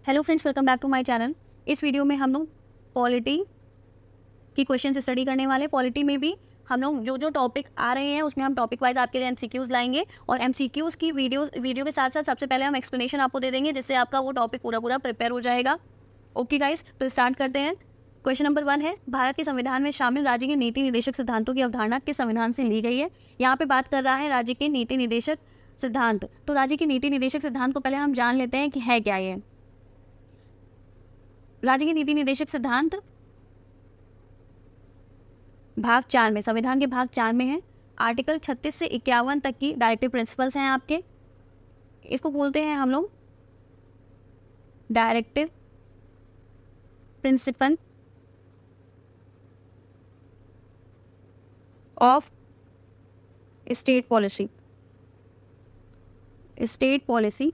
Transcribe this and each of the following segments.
Hello friends, welcome back to my channel. इस video में हम लोग पॉलिटी की क्वेश्चन स्टडी करने वाले। पॉलिटी में भी हम लोग जो टॉपिक आ रहे हैं उसमें हम टॉपिक वाइज आपके लिए एमसीक्यूज लाएंगे और एमसीक्यूज की वीडियो के साथ साथ सबसे पहले हम एक्सप्लेनेशन आपको दे देंगे, जिससे आपका वो टॉपिक पूरा प्रिपेयर हो जाएगा। ओके गाइस, तो स्टार्ट करते हैं। क्वेश्चन नंबर 1 है, भारत के संविधान में शामिल राज्य के नीति निदेशक सिद्धांतों की अवधारणा किस संविधान से ली गई है। यहाँ पे बात कर रहा है राज्य के नीति निदेशक सिद्धांत। तो राज्य के नीति निदेशक सिद्धांत को पहले हम जान लेते हैं कि है क्या ये। राज्य के नीति निदेशक सिद्धांत भाग 4 में, संविधान के भाग 4 में है। आर्टिकल 36 से 51 तक की डायरेक्टिव प्रिंसिपल्स हैं आपके। इसको बोलते हैं हम लोग directive principle of state policy. State policy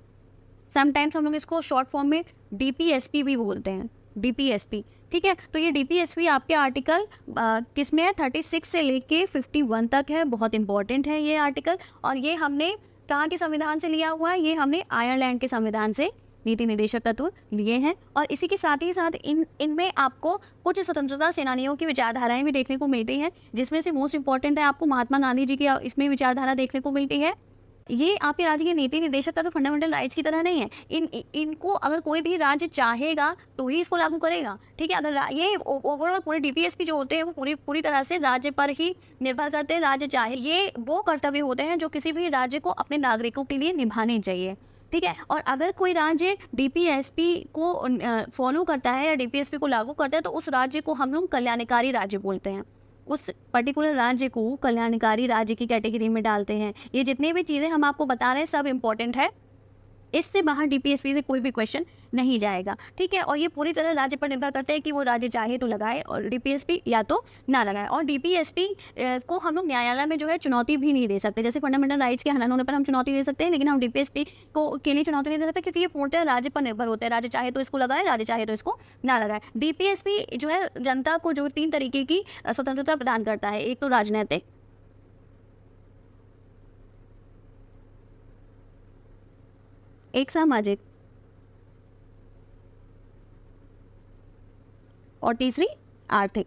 sometimes हम लोग इसको शॉर्ट फॉर्म में डीपीएसपी भी बोलते हैं, डीपीएसपी। ठीक है, तो ये डीपीएसपी आपके आर्टिकल किस में है, 36 से लेके 51 तक है। बहुत इंपॉर्टेंट है ये आर्टिकल। और ये हमने कहाँ के संविधान से लिया हुआ है, ये हमने आयरलैंड के संविधान से नीति निदेशक तत्व लिए हैं। और इसी के साथ ही साथ इनमें आपको कुछ स्वतंत्रता सेनानियों की विचारधाराएं भी देखने को मिलती हैं, जिसमें से मोस्ट इंपॉर्टेंट है आपको महात्मा गांधी जी की इसमें विचारधारा देखने को मिलती है। ये आपके राज्य के नीति निदेशक का तो फंडामेंटल राइट्स की तरह नहीं है। इनको अगर कोई भी राज्य चाहेगा तो ही इसको लागू करेगा। ठीक है, अगर ये ओवरऑल पूरे डीपीएसपी जो होते हैं वो पूरी तरह से राज्य पर ही निर्भर करते हैं। राज्य चाहे, ये वो कर्तव्य होते हैं जो किसी भी राज्य को अपने नागरिकों के लिए निभाने चाहिए। ठीक है, और अगर कोई राज्य डीपीएसपी को फॉलो करता है या डीपीएसपी को लागू करता है तो उस राज्य को हम लोग कल्याणकारी राज्य बोलते हैं। उस पर्टिकुलर राज्य को कल्याणकारी राज्य की कैटेगरी में डालते हैं। ये जितनी भी चीज़ें हम आपको बता रहे हैं सब इंपॉर्टेंट है। इससे बाहर डीपीएसपी से कोई भी क्वेश्चन नहीं जाएगा। ठीक है, और ये पूरी तरह राज्य पर निर्भर करते हैं कि वो राज्य चाहे तो लगाए और डीपीएसपी या तो ना लगाए। और डीपीएसपी को हम लोग न्यायालय में जो है चुनौती भी नहीं दे सकते। जैसे फंडामेंटल राइट्स के हनन होने पर हम चुनौती दे सकते हैं, लेकिन हम डीपीएसपी को के लिए चुनौती नहीं दे सकते, क्योंकि ये पूर्णतः राज्य पर निर्भर होते हैं। राज्य चाहे तो इसको लगाए, राज्य चाहे तो इसको ना लगाए। डीपीएसपी जो है जनता को जो 3 तरीके की स्वतंत्रता प्रदान करता है। एक तो राजनैतिक, एक सामाजिक और तीसरी आर्थिक।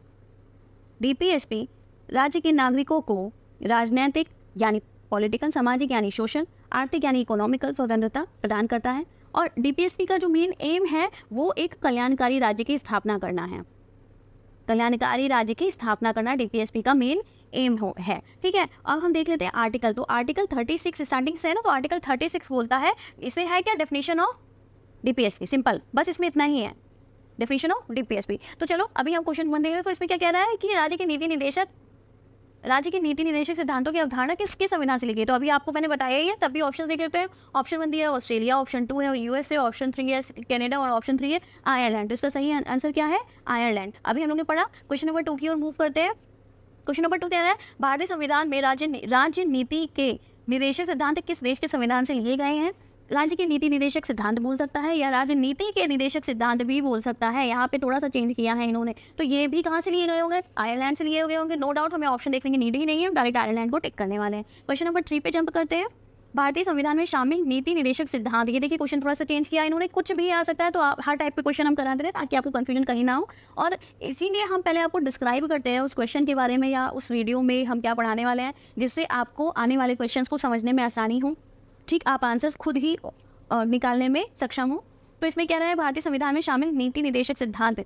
डीपीएसपी राज्य के नागरिकों को राजनैतिक यानी पॉलिटिकल, सामाजिक यानी सोशल, आर्थिक यानी इकोनॉमिकल स्वतंत्रता प्रदान करता है। और डीपीएसपी का जो मेन एम है वो एक कल्याणकारी राज्य की स्थापना करना है। कल्याणकारी राज्य की स्थापना करना डीपीएसपी का मेन एम है। ठीक है, अब हम देख लेते हैं आर्टिकल। तो आर्टिकल 36 स्टार्टिंग से है ना, तो आर्टिकल 36 बोलता है, इसमें है क्या, डेफिनेशन ऑफ डीपीएसपी। सिंपल, बस इसमें इतना ही है, डेफिनेशन ऑफ डीपीएसपी। तो चलो अभी हम क्वेश्चन 1 देखें। तो इसमें क्या कह रहा है कि राज्य के नीति निदेशक सिद्धांतों की अवधारणा किसके संविधान से ली गई। तो अभी आपको मैंने बताया ही है, तब भी ऑप्शन देख लेते हैं। ऑप्शन 1 दिया है ऑस्ट्रेलिया, ऑप्शन 2 है यूएसए, ऑप्शन 3 है कनाडा और ऑप्शन 3 है आयरलैंड। तो इसका सही आंसर क्या है, आयरलैंड। अभी हम लोग ने पढ़ा। क्वेश्चन नंबर 2 की ओर मूव करते हैं। क्वेश्चन नंबर 2 कह रहा है, भारतीय संविधान में राज्य नीति के निदेशक सिद्धांत किस देश के संविधान से लिए गए हैं। राज्य के नीति निदेशक सिद्धांत बोल सकता है या राजनीति के निदेशक सिद्धांत भी बोल सकता है। यहाँ पे थोड़ा सा चेंज किया है इन्होंने। तो ये भी कहाँ से लिए गए होंगे, आयरलैंड से लिए गए होंगे। नो डाउट, हमें ऑप्शन देखने की नीड ही नहीं है, डायरेक्ट आयरलैंड को टिक करने वाले हैं। क्वेश्चन नंबर 3 पे जंप करते हैं। भारतीय संविधान में शामिल नीति निदेशक सिद्धांत, ये देखिए क्वेश्चन थोड़ा सा चेंज किया इन्होंने, कुछ भी आ सकता है। तो हर टाइप के क्वेश्चन हम कराते रहे ताकि आपको कंफ्यूजन कहीं ना हो। और इसीलिए हम पहले आपको डिस्क्राइब करते हैं उस क्वेश्चन के बारे में या उस वीडियो में हम क्या पढ़ाने वाले हैं, जिससे आपको आने वाले क्वेश्चन को समझने में आसानी हो। ठीक, आप आंसर्स खुद ही निकालने में सक्षम हो। तो इसमें क्या रहा है, भारतीय संविधान में शामिल नीति निदेशक सिद्धांत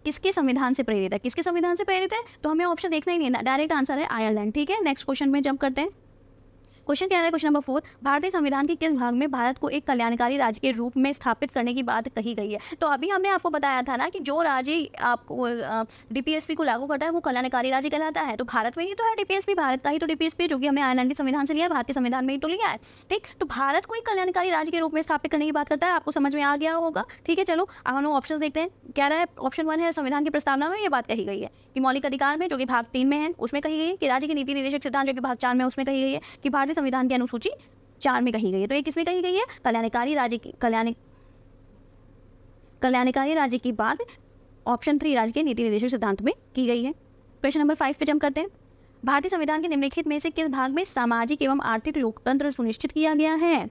किसके संविधान से प्रेरित है, किसके संविधान से प्रेरित है। तो हमें ऑप्शन देखना ही नहीं है, डायरेक्ट आंसर है आयरलैंड। ठीक है, नेक्स्ट क्वेश्चन में जंप करते हैं। क्वेश्चन क्या है, क्वेश्चन नंबर 4, भारतीय संविधान के किस भाग में भारत को एक कल्याणकारी राज्य के रूप में स्थापित करने की बात कही गई है। तो अभी हमने आपको बताया था ना कि जो राज्य आपको डीपीएसपी को लागू करता है वो कल्याणकारी राज्य कहलाता है। तो भारत में ही तो है डीपीएसपी, भारत का ही तो डीपीएसपी है, जो कि हमने आयरलैंड के संविधान से लिया है, भारत के संविधान में ही तो लिया है। ठीक, तो भारत को एक कल्याणकारी राज्य के रूप में स्थापित करने की बात करता है। आपको समझ में आ गया होगा। ठीक है, चलो अब हम लोग ऑप्शन देखते हैं। क्या रहा है, ऑप्शन 1 है, संविधान की प्रस्तावना में ये बात कही गई है कि मौलिक अधिकार में, जो कि भाग 3 में है, उसमें कही गई है कि राज्य के नीति निदेशक सिद्धांत, जो कि भाग 4 में, उसमें कही गई है कि भारतीय संविधान की अनुसूची 4 में कही गई है। तो ये किसमें कही गई है, कल्याणकारी राज्य की बात ऑप्शन 3 राज्य के नीति निदेशक सिद्धांत में की गई है। क्वेश्चन नंबर 5 पे जंप करते हैं। भारतीय संविधान के निम्नलिखित में से किस भाग में सामाजिक एवं आर्थिक लोकतंत्र सुनिश्चित किया गया है।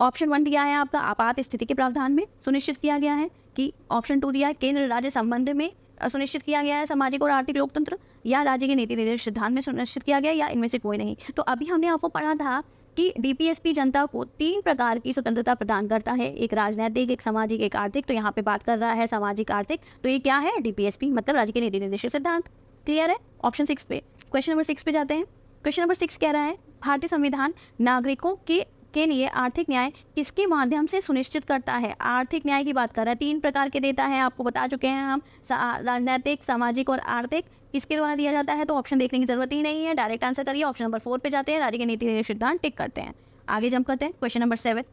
ऑप्शन 1 दिया है आपका आपात स्थिति के प्रावधान में सुनिश्चित किया गया है, कि ऑप्शन 2 दिया है केंद्र राज्य संबंध में सुनिश्चित किया गया है सामाजिक और आर्थिक लोकतंत्र, या राज्य के नीति निर्देश सिद्धांत में सुनिश्चित किया गया, या इनमें से कोई नहीं। तो अभी हमने आपको पढ़ा था कि डीपीएसपी जनता को 3 प्रकार की स्वतंत्रता प्रदान करता है, एक राजनीतिक, एक सामाजिक, एक आर्थिक। तो यहाँ पे बात कर रहा है सामाजिक आर्थिक, तो ये क्या है, डीपीएसपी मतलब राज्य के नीति निर्देश सिद्धांत। क्लियर है। ऑप्शन 6 पे, क्वेश्चन नंबर 6 पे जाते हैं। क्वेश्चन नंबर 6 कह रहा है भारतीय संविधान नागरिकों के लिए आर्थिक न्याय किसके माध्यम से सुनिश्चित करता है। आर्थिक न्याय की बात कर रहा है, 3 प्रकार के देता है, आपको बता चुके हैं हम, राजनीतिक, सामाजिक और आर्थिक किसके द्वारा दिया जाता है। तो ऑप्शन देखने की जरूरत ही नहीं है, डायरेक्ट आंसर करिए। ऑप्शन नंबर 4 पे जाते हैं, राज्य के नीति निर्देश सिद्धांत टिक करते हैं। आगे जंप करते हैं। क्वेश्चन नंबर 7,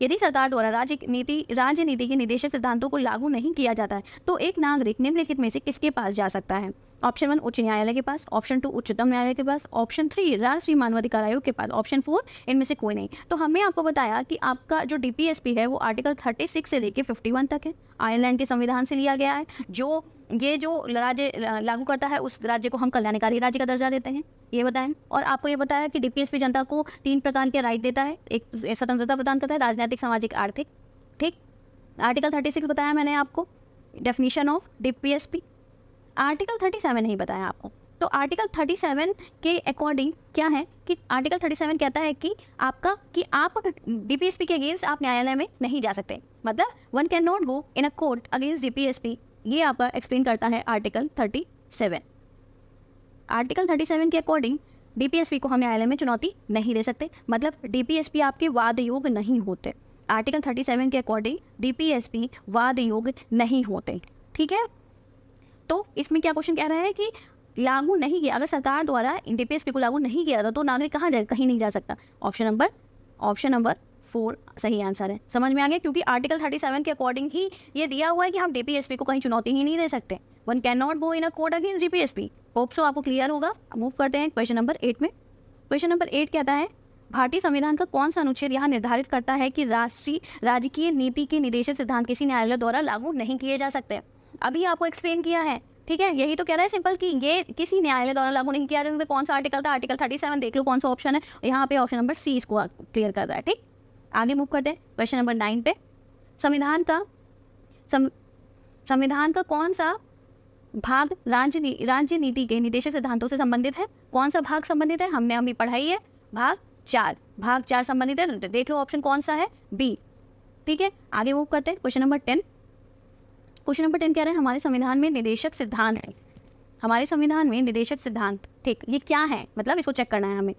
यदि सरकार द्वारा राज्य नीति के निदेशक सिद्धांतों को लागू नहीं किया जाता है तो एक नागरिक निम्नलिखित में से किसके पास जा सकता है। ऑप्शन 1 उच्च न्यायालय के पास, ऑप्शन 2 उच्चतम न्यायालय के पास, ऑप्शन 3 राष्ट्रीय मानवाधिकार आयोग के पास, ऑप्शन 4 इनमें से कोई नहीं। तो हमने आपको बताया कि आपका जो डीपीएसपी है वो आर्टिकल 36 से लेकर 51 तक है, आयरलैंड के संविधान से लिया गया है। जो राज्य लागू करता है उस राज्य को हम कल्याणकारी राज्य का दर्जा देते हैं, ये बताएं। और आपको ये बताया कि डीपीएसपी जनता को 3 प्रकार के राइट देता है, एक स्वतंत्रता प्रदान करता है, राजनीतिक, सामाजिक, आर्थिक। ठीक, आर्टिकल 36 बताया मैंने आपको, डेफिनेशन ऑफ डीपीएसपी। आर्टिकल 37 नहीं बताया आपको। तो आर्टिकल 37 के अकॉर्डिंग क्या है कि आर्टिकल 37 कहता है कि आप डीपीएसपी के अगेंस्ट आप न्यायालय में नहीं जा सकते, मतलब one can not go in a court against DPSP. ये आपका एक्सप्लेन करता है आर्टिकल 37। आर्टिकल 37 के अकॉर्डिंग डीपीएसपी को हम न्यायालय में चुनौती नहीं दे सकते, मतलब डीपीएसपी आपके वाद योग्य नहीं होते। आर्टिकल 37 के अकॉर्डिंग डीपीएसपी वाद योग्य नहीं होते। ठीक है, तो इसमें क्या क्वेश्चन कह रहा है कि लागू नहीं किया, अगर सरकार द्वारा डीपीएसपी को लागू नहीं किया तो नागरिक कहाँ जाए, कहीं नहीं जा सकता। ऑप्शन नंबर 4 सही आंसर है। समझ में आ गया, क्योंकि आर्टिकल 37 के अकॉर्डिंग ही ये दिया हुआ है कि हम डीपीएसपी को कहीं चुनौती ही नहीं दे सकते। One can not go in a court against DPSP. Hope so आपको क्लियर होगा। मूव करते हैं क्वेश्चन नंबर 8 में। क्वेश्चन नंबर 8 कहता है भारतीय संविधान का कौन सा अनुच्छेद यहाँ निर्धारित करता है कि राजकीय नीति के निदेशक सिद्धांत किसी न्यायालय द्वारा लागू नहीं किए जा सकते। अभी आपको एक्सप्लेन किया है, ठीक है, यही तो कह रहा है सिंपल कि ये किसी न्यायालय द्वारा लागू नहीं किया जा सकता। कौन सा आर्टिकल था, आर्टिकल 37। देख लो कौन सा ऑप्शन है, यहाँ पे ऑप्शन नंबर सी इसको क्लियर कर रहा है। ठीक, आगे मूव करते हैं क्वेश्चन नंबर 9 पे। संविधान का कौन सा भाग राज्य नीति के निदेशक सिद्धांतों से संबंधित है। कौन सा भाग संबंधित है, हमने अभी पढ़ाई है, भाग 4 संबंधित है। देख लो ऑप्शन कौन सा है, बी। ठीक है, आगे मूव करते हैं क्वेश्चन नंबर 10। क्वेश्चन नंबर 10 कह रहे हैं हमारे संविधान में निदेशक सिद्धांत है। हमारे संविधान में निदेशक सिद्धांत, ठीक, ये क्या है, मतलब इसको चेक करना है हमें।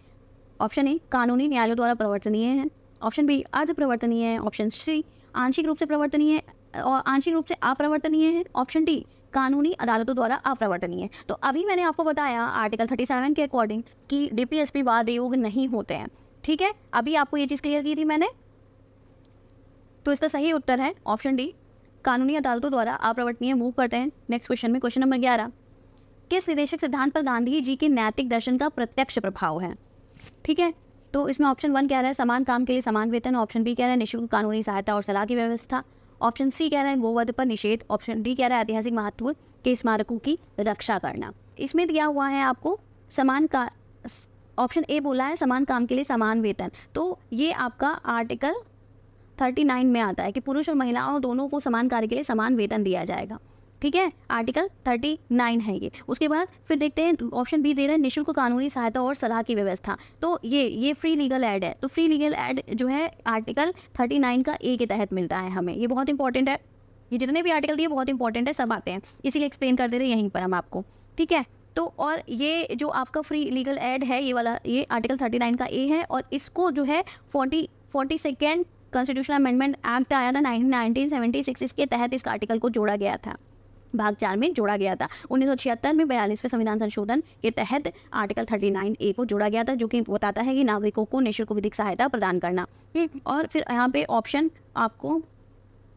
ऑप्शन ए कानूनी न्यायालयों द्वारा प्रवर्तनीय है, ऑप्शन बी अर्ध प्रवर्तनीय है, ऑप्शन सी आंशिक रूप से प्रवर्तनीय और आंशिक रूप से अप्रवर्तनीय है, ऑप्शन डी कानूनी अदालतों द्वारा अप्रवर्तनीय है। तो अभी मैंने आपको बताया आर्टिकल 37 के अकॉर्डिंग कि डीपीएसपी वाद योग्य नहीं होते हैं। ठीक है, अभी आपको ये चीज़ क्लियर की थी मैंने, तो इसका सही उत्तर है ऑप्शन डी कानूनी अदालतों द्वारा अप्रवर्तनीय। मूव करते हैं नेक्स्ट क्वेश्चन में। क्वेश्चन नंबर 11, किस निदेशक सिद्धांत पर गांधी जी के नैतिक दर्शन का प्रत्यक्ष प्रभाव है। ठीक है, तो इसमें ऑप्शन 1 कह रहा है समान काम के लिए समान वेतन, ऑप्शन बी कह रहा है निःशुल्क कानूनी सहायता और सलाह की व्यवस्था, ऑप्शन सी कह रहा है गोवध पर निषेध, ऑप्शन डी कह रहा है ऐतिहासिक महत्व के स्मारकों की रक्षा करना। इसमें दिया हुआ है आपको समान का, ऑप्शन ए बोला है समान काम के लिए समान वेतन, तो ये आपका आर्टिकल 39 में आता है कि पुरुष और महिलाओं दोनों को समान कार्य के लिए समान वेतन दिया जाएगा। ठीक है, आर्टिकल 39 है ये। उसके बाद फिर देखते हैं ऑप्शन बी दे रहे हैं निःशुल्क कानूनी सहायता और सलाह की व्यवस्था, तो ये फ्री लीगल एड है। तो फ्री लीगल एड जो है आर्टिकल 39 का ए के तहत मिलता है हमें, ये बहुत इंपॉर्टेंट है। ये जितने भी आर्टिकल दिए बहुत इंपॉर्टेंट है, सब आते हैं, इसीलिए एक्सप्लेन कर दे रहे हैं यहीं पर हम आपको। ठीक है, तो और ये जो आपका फ्री लीगल एड है ये वाला, ये आर्टिकल 39 का ए है, और इसको जो है 42nd कॉन्स्टिट्यूशनल अमेंडमेंट एक्ट आया था 1976, इसके तहत इस आर्टिकल को जोड़ा गया था, भाग 4 में जोड़ा गया था। 1976 में 42वें संविधान संशोधन के तहत आर्टिकल 39 ए को जोड़ा गया था, जो कि बताता है कि नागरिकों को निःशुल्क विधिक सहायता प्रदान करना। और फिर यहाँ पे ऑप्शन आपको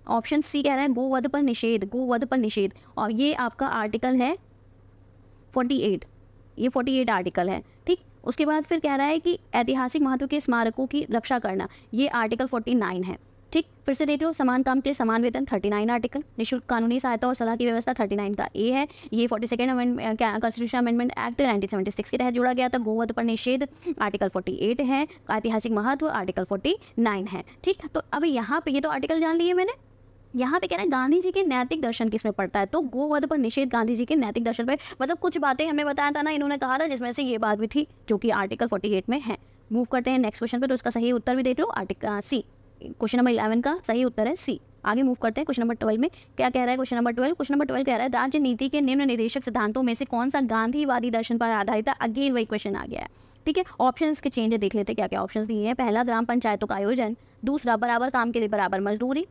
ऑप्शन सी कह रहा है गोवध पर निषेध, और ये आपका आर्टिकल है 48, ये 48 आर्टिकल है। ठीक, उसके बाद फिर कह रहा है कि ऐतिहासिक महत्व के स्मारकों की रक्षा करना, ये आर्टिकल 49 है। ठीक, फिर से देख लो, समान काम के लिए समान वेतन 39 आर्टिकल, निःशुल्क कानूनी सहायता और सलाह की व्यवस्था 39 का ए है। ये 42 अमेंडमेंट कॉन्स्टिट्यूशन अमेंडमेंट एक्ट 1976 के तहत जोड़ा गया था। गोवध पर निषेध आर्टिकल 48 है। ऐतिहासिक महत्व आर्टिकल 49 है। ठीक, तो अब यहाँ पे ये तो आर्टिकल जान लिए मैंने। यहाँ पे कह रहे हैं गांधी जी के नैतिक दर्शन किसमें पड़ता है, तो गोवध पर निषेध गांधी जी के नैतिक दर्शन पे, मतलब कुछ बातें हमने बताया था ना, इन्होंने कहा था जिसमें से ये बात भी थी जो कि आर्टिकल 48 में है। मूव करते हैं नेक्स्ट क्वेश्चन पे, तो इसका सही उत्तर भी देख लो, आर्टिकल सी। क्वेश्चन नंबर 11 का सही उत्तर है सी। आगे मूव करते हैं क्वेश्चन नंबर 12 में, क्या कह रहा है क्वेश्चन नंबर 12। क्वेश्चन नंबर 12 कह रहा है राजनीति के निम्न निर्देशक सिद्धांतों में से कौन सा गांधीवादी दर्शन पर आधारित है। अगेन वही क्वेश्चन आ गया है। ठीक है, ऑप्शन के चेंज देख लेते हैं क्या क्या ऑप्शन दिए हैं। पहला, ग्राम पंचायतों का आयोजन। दूसरा, बराबर काम के लिए बराबर मजदूरी।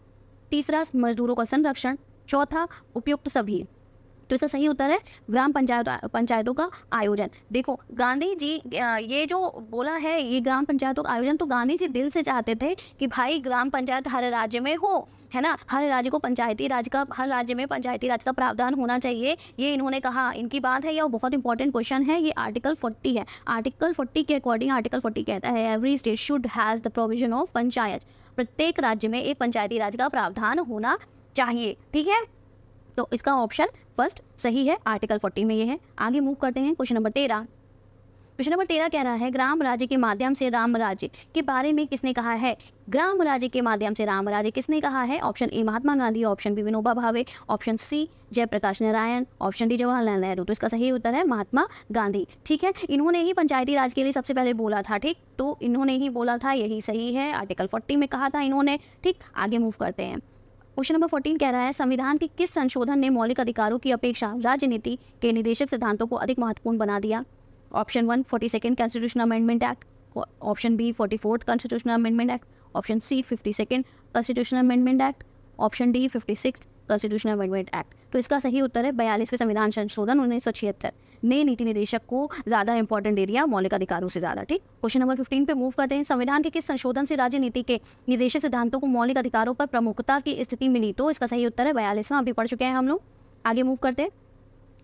तीसरा, मजदूरों का संरक्षण। चौथा, उपयुक्त सभी। तो इसका सही उत्तर है ग्राम पंचायतों का आयोजन। देखो गांधी जी ये जो बोला है, ये ग्राम पंचायतों का आयोजन, तो गांधी जी दिल से चाहते थे कि भाई ग्राम पंचायत हर राज्य में हो, है ना, हर राज्य को पंचायती राज का, हर राज्य में पंचायती राज का प्रावधान होना चाहिए, ये इन्होंने कहा। इनकी बात है, यह बहुत इंपॉर्टेंट क्वेश्चन है। ये आर्टिकल 40 है। आर्टिकल 40 के अकॉर्डिंग आर्टिकल 40 कहता है every state should has the provision of panchayat. प्रत्येक राज्य में एक पंचायती राज का प्रावधान होना चाहिए। ठीक है, तो इसका ऑप्शन फर्स्ट सही है, आर्टिकल 40 में ये है। आगे मूव करते हैं क्वेश्चन नंबर 13। क्वेश्चन नंबर 13 कह रहा है ग्राम राज्य के माध्यम से राम राज्य के बारे में किसने कहा है। ग्राम राज्य के माध्यम से राम राज्य किसने कहा है। Option A Mahatma Gandhi, option B Vinoba Bhave, option C Jayaprakash Narayan, option D Jawaharlal Nehru. तो इसका सही उत्तर है महात्मा गांधी। ठीक है, इन्होंने ही पंचायती राज के लिए सबसे पहले बोला था। ठीक, तो इन्होंने ही बोला था, यही सही है, आर्टिकल 40 में कहा था इन्होंने। ठीक, आगे मूव करते हैं। क्वेश्चन नंबर 14 कह रहा है संविधान के किस संशोधन ने मौलिक अधिकारों की अपेक्षा राजनीति के निर्देशक सिद्धांतों को अधिक महत्वपूर्ण बना दिया। Option 1 42 constitutional amendment act, option B 44 constitutional amendment act, option C 52 constitutional amendment act, option D 56 constitutional amendment act. तो इसका सही उत्तर है 42वें संविधान संशोधन 1976 ने नीति निर्देशक को ज़्यादा इंपॉर्टेंट दे दिया मौलिक अधिकारों से ज़्यादा। ठीक, क्वेश्चन नंबर 15 पे मूव करते हैं। संविधान के किस संशोधन से राजनीति के निर्देशक सिद्धांतों को मौलिक अधिकारों पर प्रमुखता की स्थिति मिली। तो इसका सही उत्तर है 42वां, अभी पढ़ चुके हैं हम लोग। आगे मूव करते हैं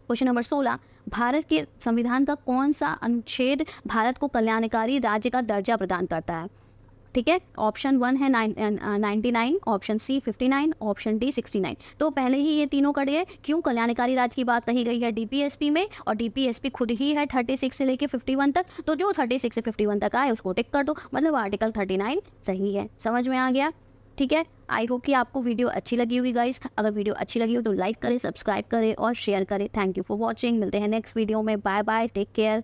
क्वेश्चन नंबर 16। भारत के संविधान का कौन सा अनुच्छेद भारत को कल्याणकारी राज्य का दर्जा प्रदान करता है। ठीक है, ऑप्शन 1 है 99, ऑप्शन सी 59, ऑप्शन डी 69। तो पहले ही ये तीनों कट गए। क्यों, कल्याणकारी राज्य की बात कही गई है डीपीएसपी में, और डीपीएसपी खुद ही है 36 से लेके 51 तक। तो जो 36 से 51 तक आए उसको टिक कर दो, मतलब आर्टिकल 39 सही है। समझ में आ गया। ठीक है, आई होप कि आपको वीडियो अच्छी लगी होगी गाइस। अगर वीडियो अच्छी लगी हो तो लाइक करें, सब्सक्राइब करें और शेयर करें। Thank you for watching. मिलते हैं नेक्स्ट वीडियो में। Bye bye, take care.